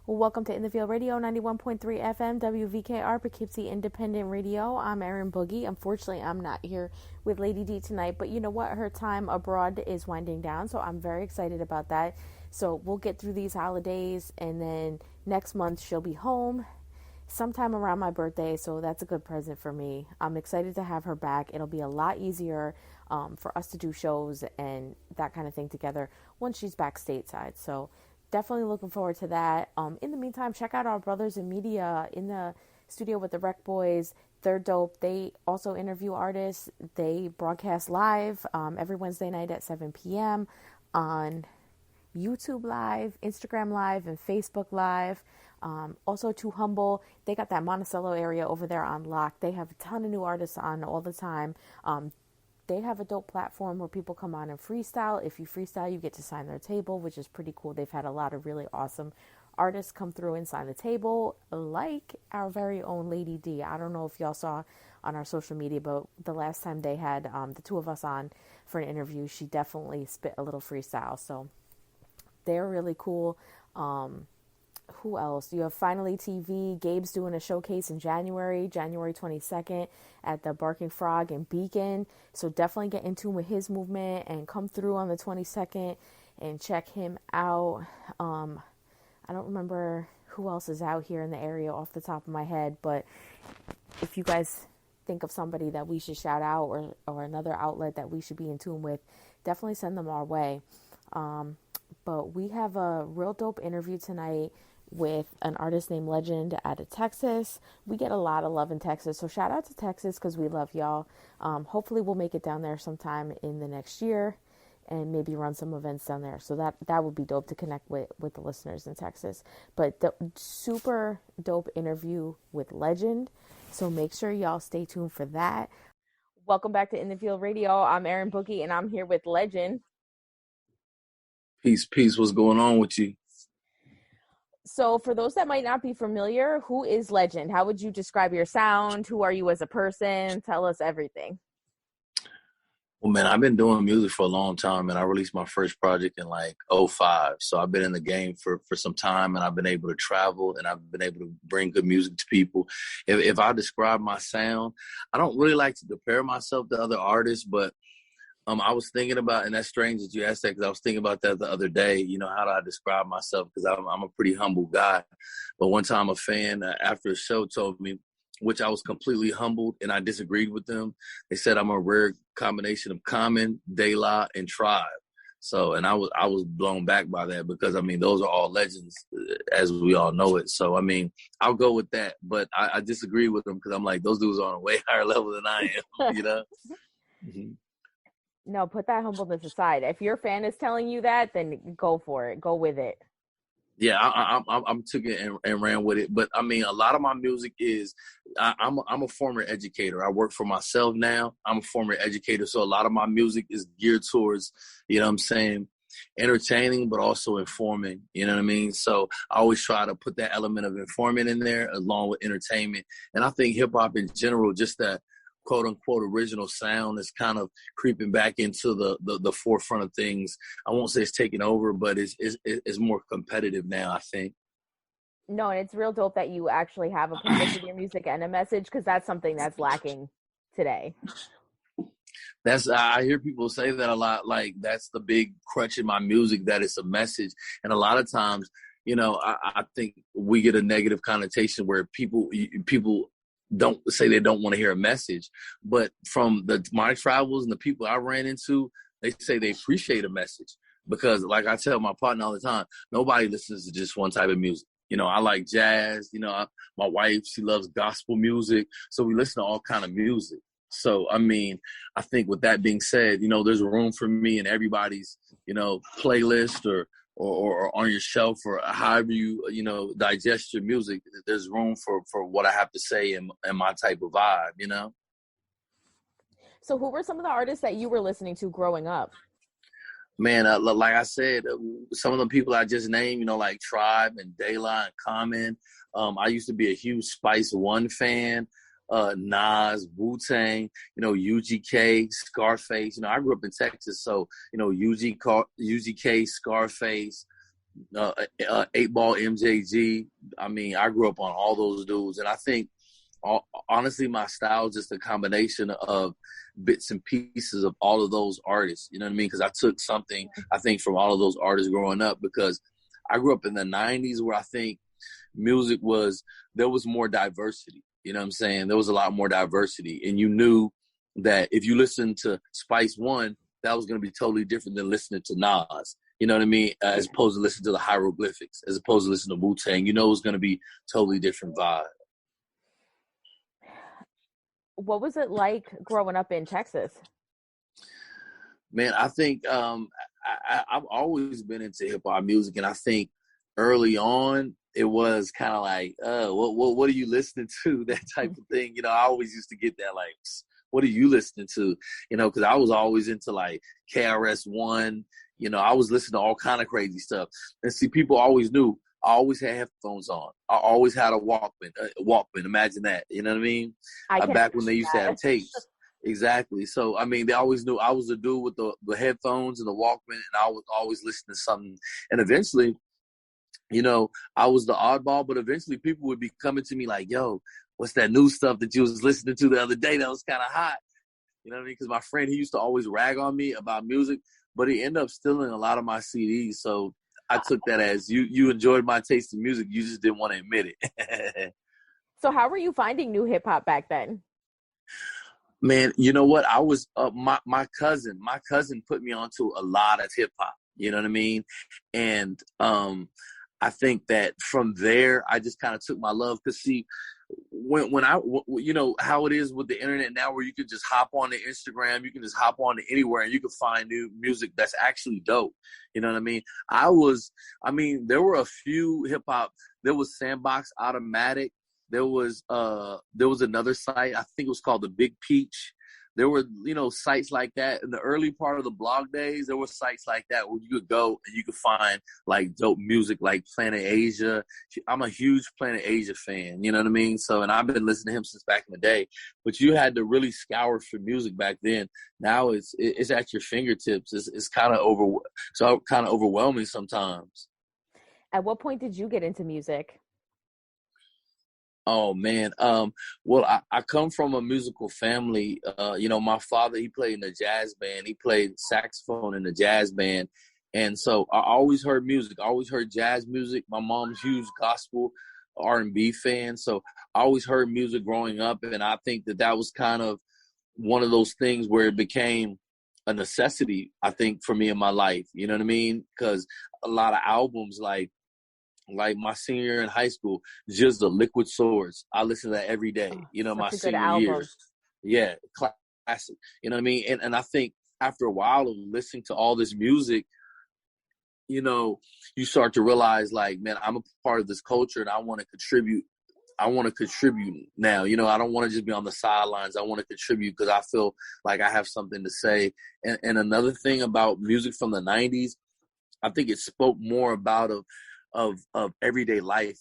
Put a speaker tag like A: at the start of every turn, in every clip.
A: Well, welcome to In the Field Radio, 91.3 FM, WVKR, Poughkeepsie Independent Radio. I'm Erin Boogie. Unfortunately, I'm not here with Lady D tonight, but you know what? Her time abroad is winding down, so I'm very excited about that. So we'll get through these holidays, and then next month she'll be home sometime around my birthday, so that's a good present for me. I'm excited to have her back. It'll be a lot easier for us to do shows and that kind of thing together once she's back stateside. So definitely looking forward to that. In the meantime, check out our brothers in media in the studio with the Rec Boys. They're dope. They also interview artists. They broadcast live every Wednesday night at 7 p.m. on YouTube Live, Instagram Live, and Facebook Live. Also, Too Humble. They got that Monticello area over there on lock. They have a ton of new artists on all the time. They have a dope platform where people come on and freestyle. If you freestyle, you get to sign their table, which is pretty cool. They've had a lot of really awesome artists come through and sign the table, like our very own Lady D. I don't know if y'all saw on our social media, but the last time they had the two of us on for an interview, she definitely spit a little freestyle. So they're really cool. Who else? You have Finally TV. Gabe's doing a showcase in January 22nd at the Barking Frog in Beacon. So definitely get in tune with his movement and come through on the 22nd and check him out. I don't remember who else is out here in the area off the top of my head, but if you guys think of somebody that we should shout out or another outlet that we should be in tune with, definitely send them our way. But we have a real dope interview tonight with an artist named Lejend out of Texas. We get a lot of love in Texas, so shout out to Texas because we love y'all. Hopefully we'll make it down there sometime in the next year and maybe run some events down there. So that would be dope to connect with the listeners in Texas. But the super dope interview with Lejend, so make sure y'all stay tuned for that. Welcome back to In the Field Radio. I'm Erin Boogie, and I'm here with Lejend.
B: Peace. What's going on with you?
A: So for those that might not be familiar, who is Lejend? How would you describe your sound? Who are you as a person? Tell us everything.
B: Well, man, I've been doing music for a long time, and I released my first project in like '05. So I've been in the game for some time, and I've been able to travel, and I've been able to bring good music to people. If I describe my sound, I don't really like to compare myself to other artists, but I was thinking about, and that's strange that you asked that because I was thinking about that the other day, you know, how do I describe myself? Because I'm a pretty humble guy. But one time a fan after a show told me, which I was completely humbled and I disagreed with them. They said I'm a rare combination of Common, De La, and Tribe. So, and I was blown back by that because, I mean, those are all legends as we all know it. So, I mean, I'll go with that. But I disagree with them because I'm like, those dudes are on a way higher level than I am, you know? Mm-hmm.
A: No, put that humbleness aside. If your fan is telling you that, then go for it. Go with it.
B: Yeah, I'm took it and ran with it. But I mean, a lot of my music is I'm a former educator. I work for myself now. I'm a former educator, so a lot of my music is geared towards, you know what I'm saying, entertaining, but also informing. You know what I mean? So I always try to put that element of informing in there along with entertainment. And I think hip hop in general, just that quote unquote original sound is kind of creeping back into the forefront of things. I won't say it's taking over, but it's more competitive now, I think.
A: No, and it's real dope that you actually have a purpose with your music and a message, because that's something that's lacking today.
B: I hear people say that a lot, like that's the big crutch in my music, that it's a message. And a lot of times, you know, I think we get a negative connotation where people don't say they don't want to hear a message, but from my travels and the people I ran into, they say they appreciate a message because, like I tell my partner all the time, nobody listens to just one type of music. You know, I like jazz. You know, my wife, she loves gospel music, so we listen to all kind of music. So, I mean, I think with that being said, you know, there's room for me in everybody's, you know, playlist or on your shelf or however you know, digest your music. There's room for what I have to say and my type of vibe, you know?
A: So who were some of the artists that you were listening to growing up?
B: Man, like I said, some of the people I just named, you know, like Tribe and De La and Common. I used to be a huge Spice One fan. Nas, Wu-Tang, you know, UGK, Scarface. You know, I grew up in Texas, so, you know, UGK, Scarface, uh, 8 Ball MJG. I mean, I grew up on all those dudes, and I think honestly, my style is just a combination of bits and pieces of all of those artists. You know what I mean? Because I took something, I think, from all of those artists growing up, because I grew up in the 90s where I think music was, there was more diversity. You know what I'm saying? There was a lot more diversity. And you knew that if you listened to Spice One, that was going to be totally different than listening to Nas. You know what I mean? As opposed to listening to the hieroglyphics, as opposed to listening to Wu-Tang. You know it was going to be totally different vibe.
A: What was it like growing up in Texas?
B: Man, I think I've always been into hip hop music, and I think early on it was kind of like, what are you listening to? That type of thing. You know, I always used to get that like, what are you listening to? You know, because I was always into like KRS One. You know, I was listening to all kind of crazy stuff. And see, people always knew I always had headphones on. I always had a Walkman. Walkman, imagine that. You know what I mean?
A: I can
B: Back when they used to have
A: that.
B: tapes. Exactly. So, I mean, they always knew I was the dude with the headphones and the Walkman, and I was always listening to something. And eventually, you know, I was the oddball, but eventually people would be coming to me like, yo, what's that new stuff that you was listening to the other day that was kind of hot? You know what I mean? Because my friend, he used to always rag on me about music, but he ended up stealing a lot of my CDs. So I took that as you enjoyed my taste in music. You just didn't want to admit it.
A: So how were you finding new hip hop back then?
B: Man, you know what? I was my cousin put me onto a lot of hip hop. You know what I mean? And I think that from there, I just kind of took my love. Because see, when I, you know how it is with the internet now, where you can just hop on to Instagram, you can just hop on to anywhere, and you can find new music that's actually dope. You know what I mean? There were a few hip hop. There was Sandbox Automatic. There was another site, I think it was called the Big Peach. There were, you know, sites like that in the early part of the blog days. There were sites like that where you could go and you could find like dope music, like Planet Asia. I'm a huge Planet Asia fan, you know what I mean? So, and I've been listening to him since back in the day. But you had to really scour for music back then. Now it's at your fingertips. It's kind of overwhelming sometimes.
A: At what point did you get into music?
B: Oh man. Well, I come from a musical family. You know, my father, he played in the jazz band. He played saxophone in the jazz band. And so I always heard music. I always heard jazz music. My mom's huge gospel R&B fan. So I always heard music growing up. And I think that was kind of one of those things where it became a necessity, I think, for me in my life. You know what I mean? Because a lot of albums like my senior year in high school, just the Liquid Swords. I listen to that every day,
A: Oh,
B: you know, my
A: such a good
B: senior year.
A: album.
B: Yeah, classic. You know what I mean? And I think after a while of listening to all this music, you know, you start to realize like, man, I'm a part of this culture and I want to contribute. I want to contribute now. You know, I don't want to just be on the sidelines. I want to contribute because I feel like I have something to say. And another thing about music from the 90s, I think it spoke more about of everyday life,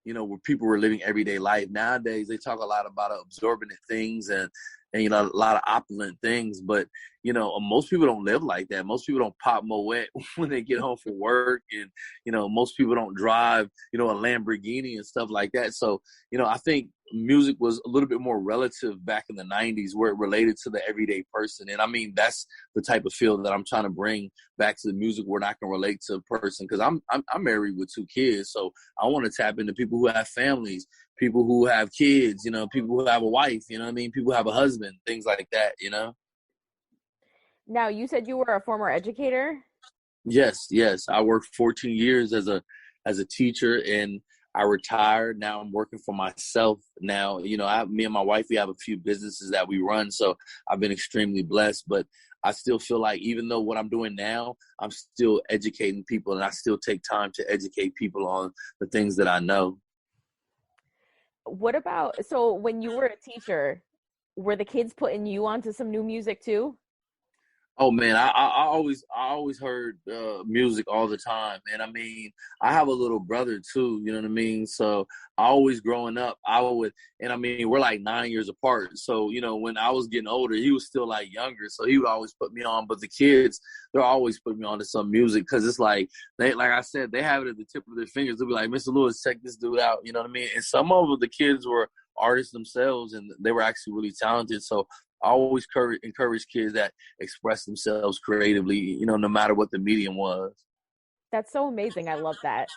B: you know, where people were living everyday life. Nowadays, they talk a lot about absorbent things and you know, a lot of opulent things. But, you know, most people don't live like that. Most people don't pop Moet when they get home from work. And, you know, most people don't drive, you know, a Lamborghini and stuff like that. So, you know, I think music was a little bit more relative back in the 90s where it related to the everyday person. And I mean, that's the type of feel that I'm trying to bring back to the music where I can relate to a person. Cause I'm married with 2 kids. So I want to tap into people who have families, people who have kids, you know, people who have a wife, you know what I mean? People who have a husband, things like that, you know?
A: Now, you said you were a former educator.
B: Yes. I worked 14 years as a teacher, and I retired. Now I'm working for myself. Now, you know, me and my wife, we have a few businesses that we run, so I've been extremely blessed. But I still feel like even though what I'm doing now, I'm still educating people, and I still take time to educate people on the things that I know.
A: What about, so when you were a teacher, were the kids putting you onto some new music too?
B: Oh man, I always heard music all the time, and I mean, I have a little brother too. You know what I mean? So I always growing up, I would, and I mean, we're like 9 years apart. So when I was getting older, he was still like younger, so he would always put me on. But the kids, they're always putting me on to some music because it's like like I said, they have it at the tip of their fingers. They'll be like, "Mr. Lewis, check this dude out." You know what I mean? And some of the kids were artists themselves, and they were actually really talented. So I always encourage kids that express themselves creatively, no matter what the medium was.
A: That's so amazing. I love that.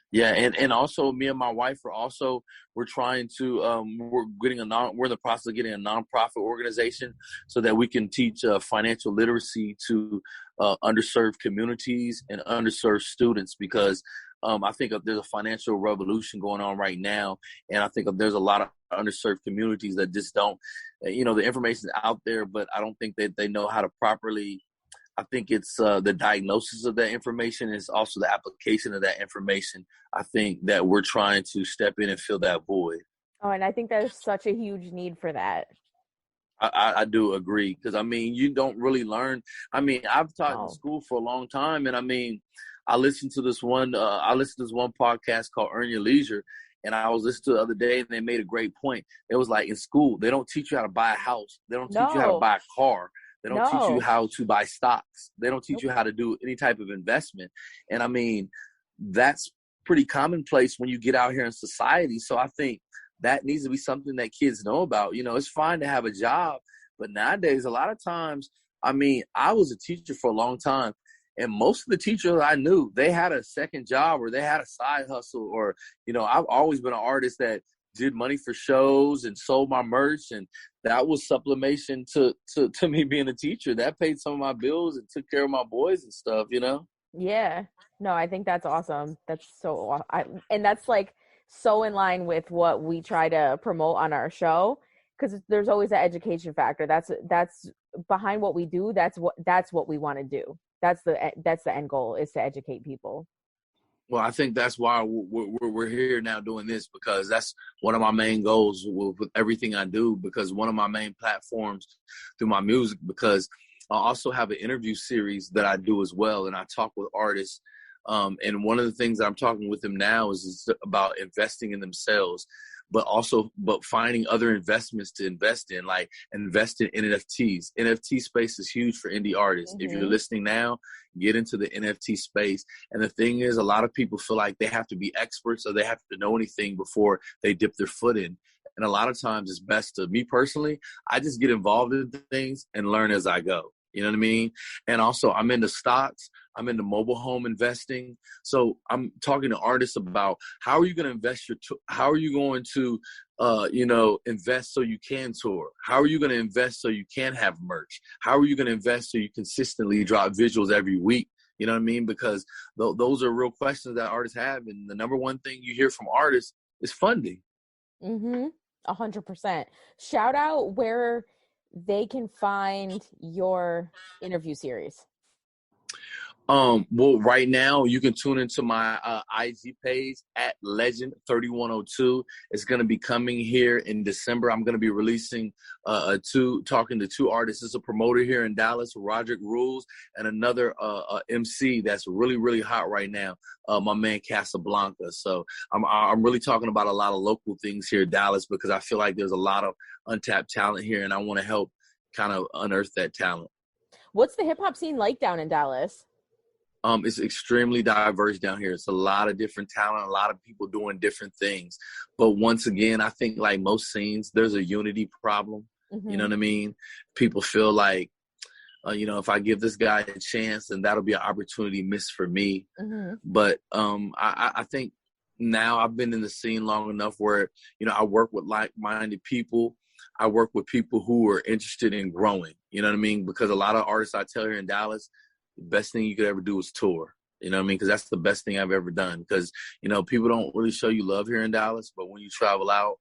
B: Yeah, and also me and my wife we're trying to we're in the process of getting a nonprofit organization so that we can teach financial literacy to underserved communities and underserved students because I think there's a financial revolution going on right now, and I think there's a lot of underserved communities that just don't, the information is out there, but I don't think that they know how to properly. I think it's the diagnosis of that information. It's also the application of that information. I think that we're trying to step in and fill that void.
A: Oh, and I think there's such a huge need for that.
B: I do agree because, I mean, you don't really learn. I mean, I've taught in school for a long time, and I mean, I listened to this one podcast called Earn Your Leisure, and I was listening to the other day, and they made a great point. It was like in school, they don't teach you how to buy a house. They don't teach you how to buy a car. They don't teach you how to buy stocks. They don't teach you how to do any type of investment. And I mean, that's pretty commonplace when you get out here in society. So I think that needs to be something that kids know about. It's fine to have a job, but nowadays, a lot of times, I mean, I was a teacher for a long time, and most of the teachers I knew, they had a second job or they had a side hustle or, I've always been an artist that did money for shows and sold my merch, and that was supplementation to me being a teacher. That paid some of my bills and took care of my boys and stuff,
A: Yeah. No, I think that's awesome. That's and that's like so in line with what we try to promote on our show, because there's always that education factor. That's behind what we do. That's what we want to do. That's the end goal, is to educate people.
B: Well, I think that's why we're here now doing this, because that's one of my main goals with everything I do, because one of my main platforms through my music, because I also have an interview series that I do as well, and I talk with artists. And one of the things that I'm talking with them now is about investing in themselves, but finding other investments to invest in, like invest in NFTs. NFT space is huge for indie artists. Mm-hmm. If you're listening now, get into the NFT space. And the thing is, a lot of people feel like they have to be experts or they have to know anything before they dip their foot in. And a lot of times it's best to, me personally, I just get involved in things and learn as I go. You know what I mean? And also, I'm into stocks. I'm into mobile home investing. So I'm talking to artists about how are you going to invest how are you going to, invest so you can tour? How are you going to invest so you can have merch? How are you going to invest so you consistently drop visuals every week? You know what I mean? Because those are real questions that artists have. And the number one thing you hear from artists is funding.
A: 100%. Shout out where they can find your interview series.
B: Well, right now you can tune into my IG page at Lejend 3102. It's going to be coming here in December. I'm going to be releasing talking to two artists. It's a promoter here in Dallas, Roderick Rules, and another MC that's really, really hot right now, my man Casablanca. So I'm really talking about a lot of local things here in Dallas, because I feel like there's a lot of untapped talent here, and I want to help kind of unearth that talent.
A: What's the hip hop scene like down in Dallas?
B: It's extremely diverse down here. It's a lot of different talent, a lot of people doing different things. But once again, I think like most scenes, there's a unity problem. Mm-hmm. You know what I mean? People feel like, if I give this guy a chance, then that'll be an opportunity missed for me. Mm-hmm. But I think now I've been in the scene long enough where, I work with like-minded people. I work with people who are interested in growing. You know what I mean? Because a lot of artists I tell here in Dallas, the best thing you could ever do is tour. You know what I mean? Because that's the best thing I've ever done. Because, people don't really show you love here in Dallas, but when you travel out,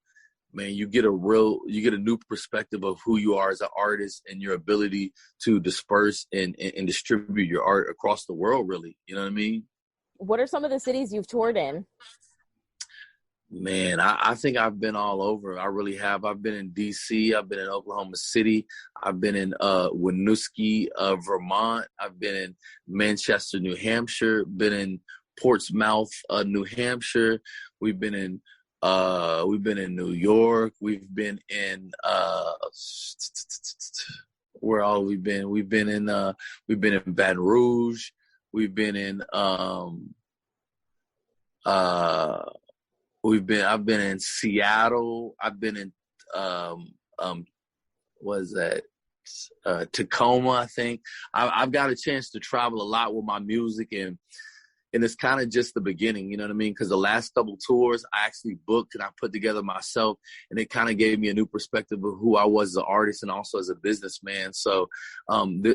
B: man, you get a new perspective of who you are as an artist and your ability to disperse and distribute your art across the world, really. You know what I mean?
A: What are some of the cities you've toured in?
B: Man, I think I've been all over. I really have. I've been in DC. I've been in Oklahoma City. I've been in Winooski, Vermont. I've been in Manchester, New Hampshire. Been in Portsmouth, New Hampshire. We've been in New York. We've been in where all we've been? We've been in Baton Rouge. We've been in uh I've been in Seattle. I've been in what is that? Tacoma, I think. I've got a chance to travel a lot with my music, and it's kind of just the beginning, you know what I mean? Because the last couple tours I actually booked and I put together myself, and it kind of gave me a new perspective of who I was as an artist and also as a businessman. So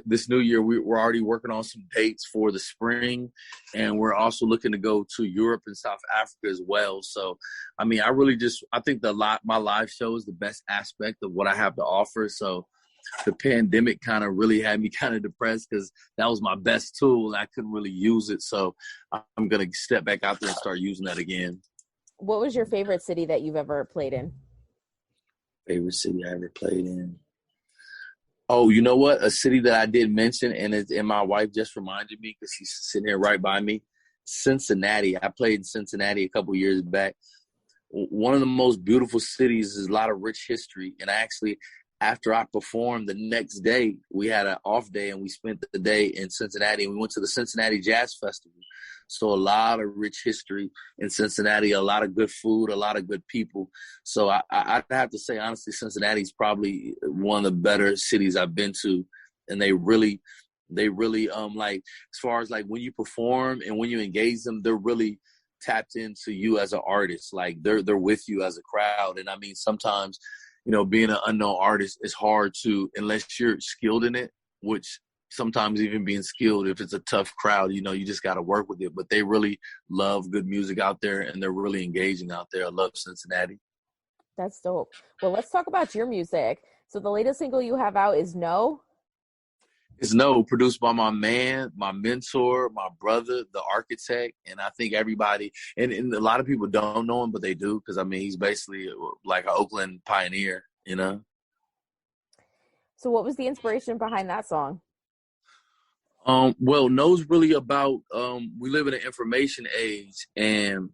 B: this new year, we're already working on some dates for the spring, and we're also looking to go to Europe and South Africa as well. So, I mean, I think my live show is the best aspect of what I have to offer. So the pandemic kind of really had me kind of depressed because that was my best tool and I couldn't really use it. So I'm going to step back out there and start using that again.
A: What was your favorite city that you've ever played in?
B: Favorite city I ever played in? Oh, you know what? A city that I did mention, and my wife just reminded me because she's sitting here right by me. Cincinnati. I played in Cincinnati a couple years back. One of the most beautiful cities is a lot of rich history. And after I performed the next day, we had an off day and we spent the day in Cincinnati, and we went to the Cincinnati Jazz Festival. So a lot of rich history in Cincinnati, a lot of good food, a lot of good people. So I'd have to say, honestly, Cincinnati is probably one of the better cities I've been to. And they really like, as far as like when you perform and when you engage them, they're really tapped into you as an artist. Like they're with you as a crowd. And I mean, sometimes, you know, being an unknown artist is hard to, unless you're skilled in it, which sometimes even being skilled, if it's a tough crowd, you know, you just got to work with it. But they really love good music out there, and they're really engaging out there. I love Cincinnati.
A: That's dope. Well, let's talk about your music. So the latest single you have out is No.
B: It's No, produced by my man, my mentor, my brother, the architect. And I think everybody, and a lot of people don't know him, but they do, because, I mean, he's basically like an Oakland pioneer, you know?
A: So what was the inspiration behind that song?
B: Well, No's really about, we live in an information age, and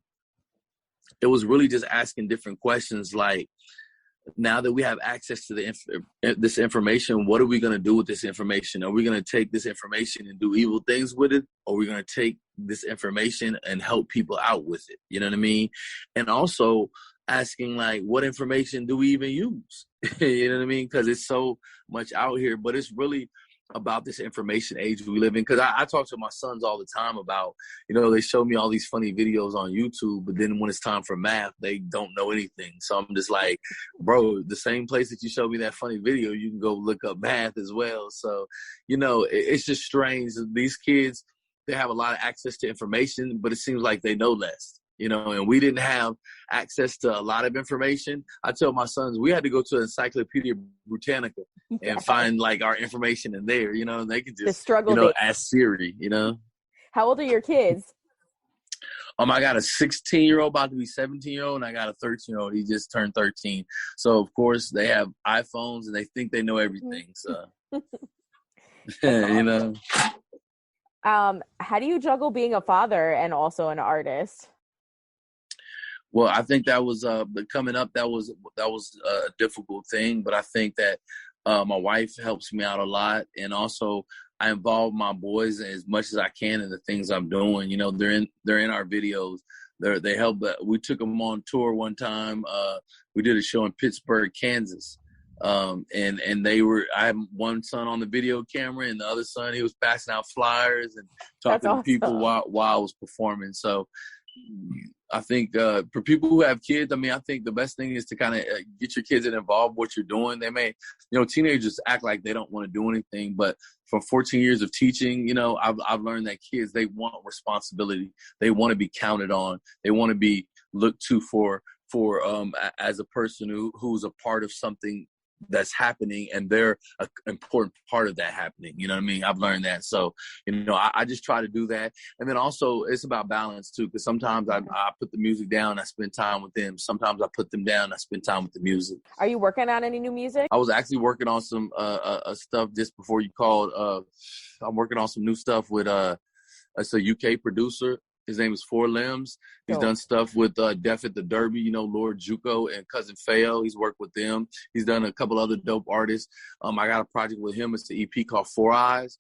B: it was really just asking different questions like, now that we have access to this information, what are we going to do with this information? Are we going to take this information and do evil things with it? Or are we going to take this information and help people out with it? You know what I mean? And also asking, like, what information do we even use? You know what I mean? Because it's so much out here, but it's really about this information age we live in. Because I talk to my sons all the time about, you know, they show me all these funny videos on YouTube, but then when it's time for math, they don't know anything. So I'm just like, bro, the same place that you showed me that funny video, you can go look up math as well. So, you know, it's just strange. These kids, they have a lot of access to information, but it seems like they know less. You know, and we didn't have access to a lot of information. I tell my sons, we had to go to Encyclopedia Britannica and find, like, our information in there, you know, and they can just, you know, ask Siri, you know.
A: How old are your kids?
B: I got a 16-year-old about to be 17-year-old, and I got a 13-year-old. He just turned 13. So, of course, they have iPhones, and they think they know everything. So, you know.
A: How do you juggle being a father and also an artist?
B: Well, I think that was coming up. That was a difficult thing, but I think that my wife helps me out a lot, and also I involve my boys as much as I can in the things I'm doing. You know, they're in our videos. They help. We took them on tour one time. We did a show in Pittsburgh, Kansas, and they were. I had one son on the video camera, and the other son, he was passing out flyers and talking to people while I was performing. So I think for people who have kids, I mean, I think the best thing is to kind of get your kids involved in what you're doing. They may, you know, teenagers act like they don't want to do anything, but from 14 years of teaching, you know, I've learned that kids, they want responsibility. They want to be counted on. They want to be looked to for as a person who's a part of something that's happening, and they're an important part of that happening. You know what I mean? I've learned that. So, I just try to do that. And then also it's about balance too, because sometimes I put the music down, I spend time with them. Sometimes I put them down, I spend time with the music.
A: Are you working on any new music?
B: I was actually working on some stuff just before you called. I'm working on some new stuff with it's a UK producer. His name is Four Limbs. He's done stuff with Def at the Derby, Lord Juco and Cousin Feo. He's worked with them. He's done a couple other dope artists. I got a project with him. It's the EP called Four Eyes,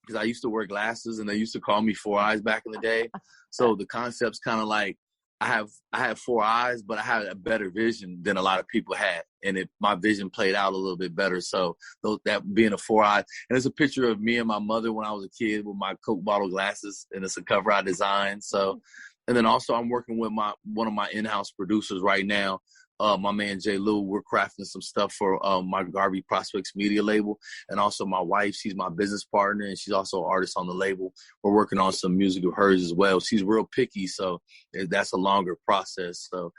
B: because I used to wear glasses and they used to call me Four Eyes back in the day. So the concept's kind of like I have four eyes, but I had a better vision than a lot of people had, and my vision played out a little bit better. So that being a four eyes, and it's a picture of me and my mother when I was a kid with my Coke bottle glasses, and it's a cover I designed. So, and then also I'm working with one of my in-house producers right now. My man Jay Lou, we're crafting some stuff for my Garvey Prospects media label, and also my wife, she's my business partner, and she's also an artist on the label. We're working on some music of hers as well. She's real picky, so that's a longer process. So,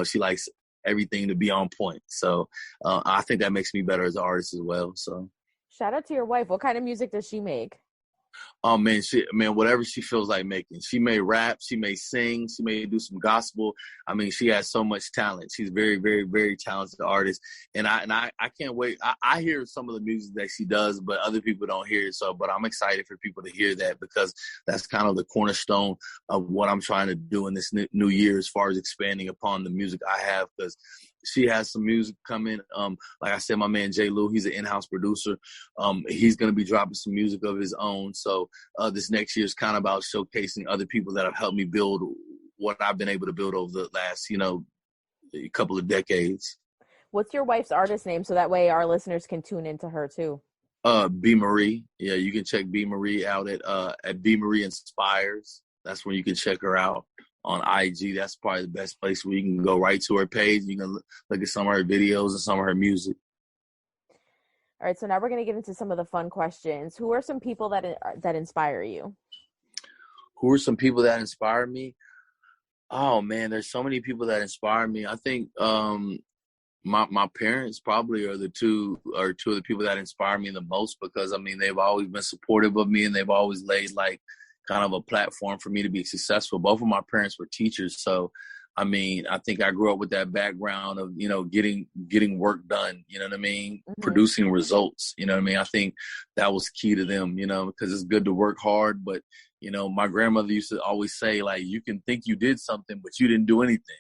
B: she likes everything to be on point. So I think that makes me better as an artist as well. So
A: shout out to your wife. What kind of music does she make?
B: Oh man, whatever she feels like making. She may rap, she may sing, she may do some gospel. I mean, she has so much talent. She's very, very, very talented artist, and I can't wait. I hear some of the music that she does, but other people don't hear it. So, but I'm excited for people to hear that, because that's kind of the cornerstone of what I'm trying to do in this new year, as far as expanding upon the music I have, because she has some music coming. Like I said, my man Jay Lou, he's an in-house producer. He's going to be dropping some music of his own. So this next year is kind of about showcasing other people that have helped me build what I've been able to build over the last, couple of decades.
A: What's your wife's artist name, so that way our listeners can tune into her too?
B: B Marie. Yeah, you can check B Marie out at B Marie Inspires. That's where you can check her out. On IG, that's probably the best place where you can go right to her page. You can look at some of her videos and some of her music.
A: All right, so now we're going to get into some of the fun questions. Who are some people that inspire you?
B: Who are some people that inspire me? Oh man, there's so many people that inspire me. I think my parents probably are two of the people that inspire me the most, because I mean they've always been supportive of me, and they've always laid like kind of a platform for me to be successful. Both of my parents were teachers. So, I mean, I think I grew up with that background of, getting work done, you know what I mean? Mm-hmm. Producing results, you know what I mean? I think that was key to them, because it's good to work hard. But, my grandmother used to always say, like, you can think you did something, but you didn't do anything.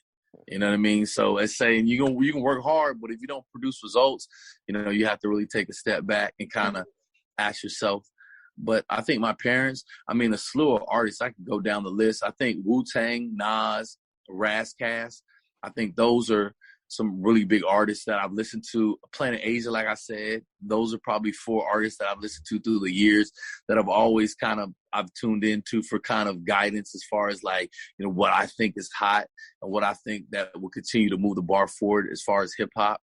B: You know what I mean? So it's saying you can work hard, but if you don't produce results, you have to really take a step back and kind of ask yourself. But I think my parents, a slew of artists, I could go down the list. I think Wu-Tang, Nas, Razzcast, I think those are some really big artists that I've listened to. Planet Asia, like I said, those are probably 4 artists that I've listened to through the years that I've always I've tuned into for kind of guidance, as far as like, what I think is hot and what I think that will continue to move the bar forward as far as hip hop.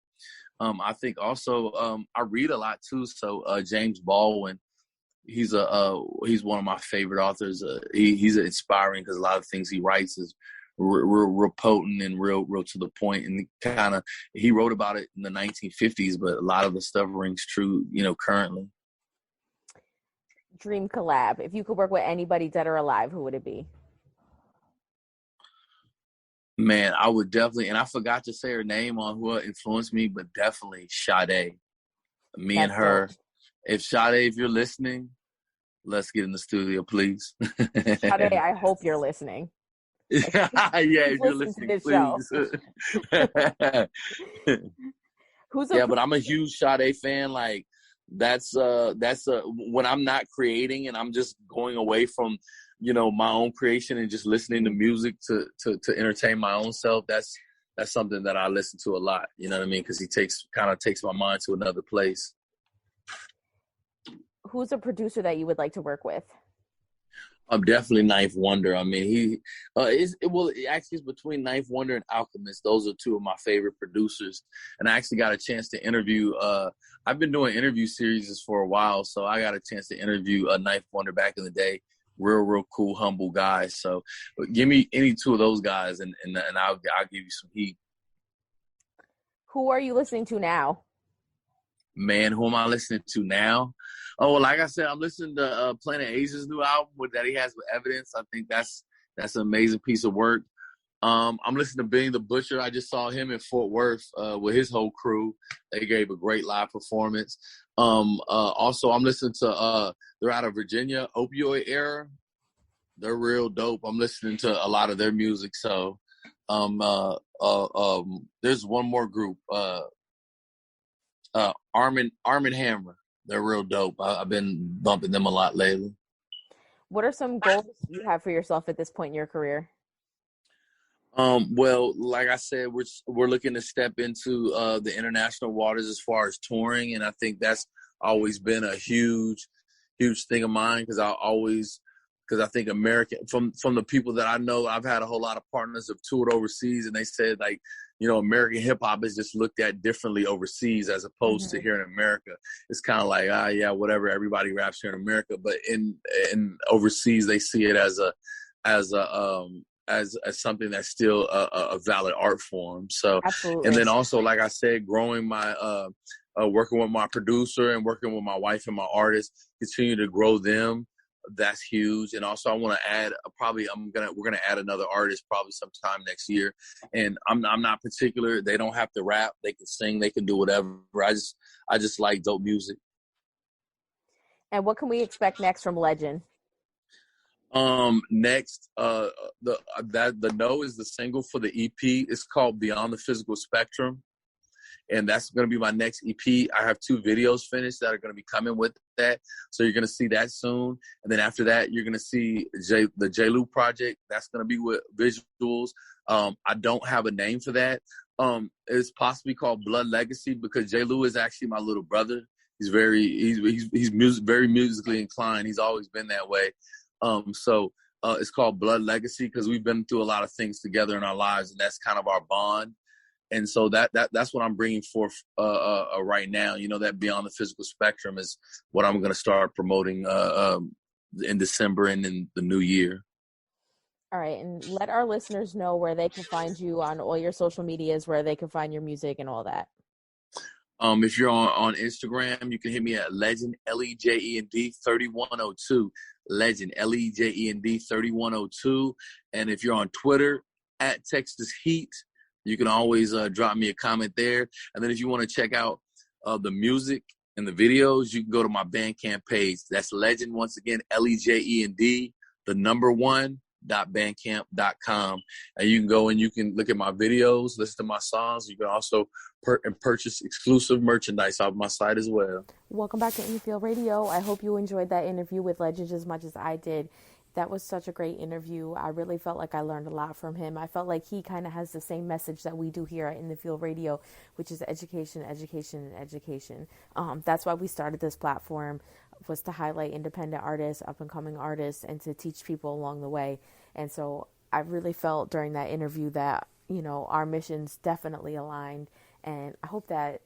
B: I think also I read a lot too. So James Baldwin, he's one of my favorite authors. He's inspiring, because a lot of things he writes is real potent and real to the point, and he wrote about it in the 1950s, but a lot of the stuff rings true, currently.
A: Dream collab. If you could work with anybody dead or alive, who would it be?
B: Man, I would definitely, and I forgot to say her name on who influenced me, but definitely Sade. Me and her. Dope. If Sade, if you're listening, let's get in the studio, please.
A: Sade, I hope you're listening.
B: Yeah, if you're listening, please. But I'm a huge Sade fan. Like that's when I'm not creating and I'm just going away from, my own creation and just listening to music to entertain my own self. That's something that I listen to a lot. You know what I mean? Because he takes my mind to another place.
A: Who's a producer that you would like to work with?
B: I'm definitely Ninth Wonder. I mean, it's between Ninth Wonder and Alchemist. Those are 2 of my favorite producers. And I actually got a chance to interview. I've been doing interview series for a while, so I got a chance to interview Ninth Wonder back in the day. Real cool, humble guys. So give me any 2 of those guys, and I'll give you some heat.
A: Who are you listening to now?
B: Man, who am I listening to now? Oh, well, like I said, I'm listening to Planet Asia's new album that he has with Evidence. I think that's an amazing piece of work. I'm listening to Being the Butcher. I just saw him in Fort Worth with his whole crew. They gave a great live performance. Also, I'm listening to they're out of Virginia, Opioid Era. They're real dope. I'm listening to a lot of their music. So there's one more group, Arm and Hammer. They're real dope. I've been bumping them a lot lately.
A: What are some goals you have for yourself at this point in your career?
B: Well, like I said, we're looking to step into the international waters as far as touring, and I think that's always been a huge thing of mine because I think American from the people that I know, I've had a whole lot of partners have toured overseas, and they said like, American hip hop is just looked at differently overseas as opposed to here in America. It's kind of like, yeah, whatever, everybody raps here in America, but in overseas they see it as something that's still a valid art form. So,
A: Absolutely.
B: And then also, like I said, growing my working with my producer and working with my wife and my artists, continue to grow them. That's huge. And also I want to add we're going to add another artist probably sometime next year. And I'm not particular. They don't have to rap. They can sing, they can do whatever. I just like dope music.
A: And what can we expect next from Lejend?
B: Next, the No is the single for the EP. It's called Beyond the Physical Spectrum. And that's going to be my next EP. I have 2 videos finished that are going to be coming with that. So you're going to see that soon. And then after that, you're going to see the J. project. That's going to be with visuals. I don't have a name for that. It's possibly called Blood Legacy because J. is actually my little brother. He's very musically inclined. He's always been that way. So it's called Blood Legacy because we've been through a lot of things together in our lives, and that's kind of our bond. And so that's what I'm bringing forth right now. That Beyond the Physical Spectrum is what I'm going to start promoting in December and in the new year.
A: All right, and let our listeners know where they can find you on all your social medias, where they can find your music and all that.
B: If you're on Instagram, you can hit me at Lejend, Lejend 3102. Lejend, Lejend 3102. And if you're on Twitter, at Texas Heat, you can always drop me a comment there. And then if you want to check out the music and the videos, you can go to my Bandcamp page. That's Lejend, once again, Lejend, 1.bandcamp.com. And you can go and you can look at my videos, listen to my songs. You can also purchase exclusive merchandise off my site as well.
A: Welcome back to In the Field Radio. I hope you enjoyed that interview with Lejend as much as I did. That was such a great interview. I really felt like I learned a lot from him. I felt like he kind of has the same message that we do here at In the Field Radio, which is education, education, and education. That's why we started this platform, was to highlight independent artists, up-and-coming artists, and to teach people along the way. And so I really felt during that interview that, our missions definitely aligned. And I hope that,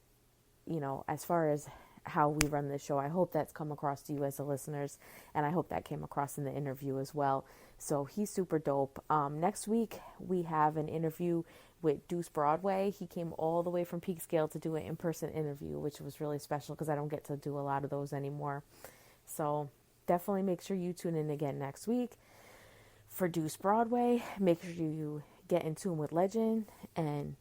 A: as far as how we run this show, I hope that's come across to you as the listeners, and I hope that came across in the interview as well. So he's super dope. Next week we have an interview with Deuce Broadway. He came all the way from Peekskill to do an in-person interview, which was really special because I don't get to do a lot of those anymore. So definitely make sure you tune in again next week for Deuce Broadway. Make sure you get in tune with Lejend and,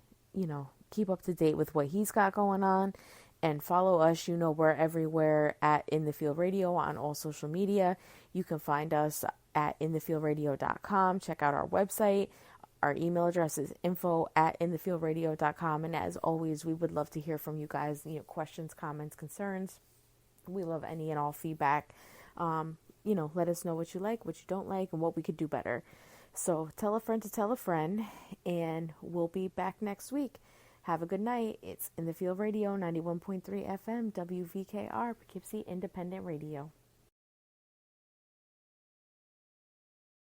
A: keep up to date with what he's got going on. And follow us. We're everywhere at In the Field Radio on all social media. You can find us at inthefieldradio.com. Check out our website. Our email address is info@inthefieldradio.com. And as always, we would love to hear from you guys. Questions, comments, concerns. We love any and all feedback. Let us know what you like, what you don't like, and what we could do better. So tell a friend to tell a friend, and we'll be back next week. Have a good night. It's In the Field Radio, 91.3 FM, WVKR, Poughkeepsie Independent Radio.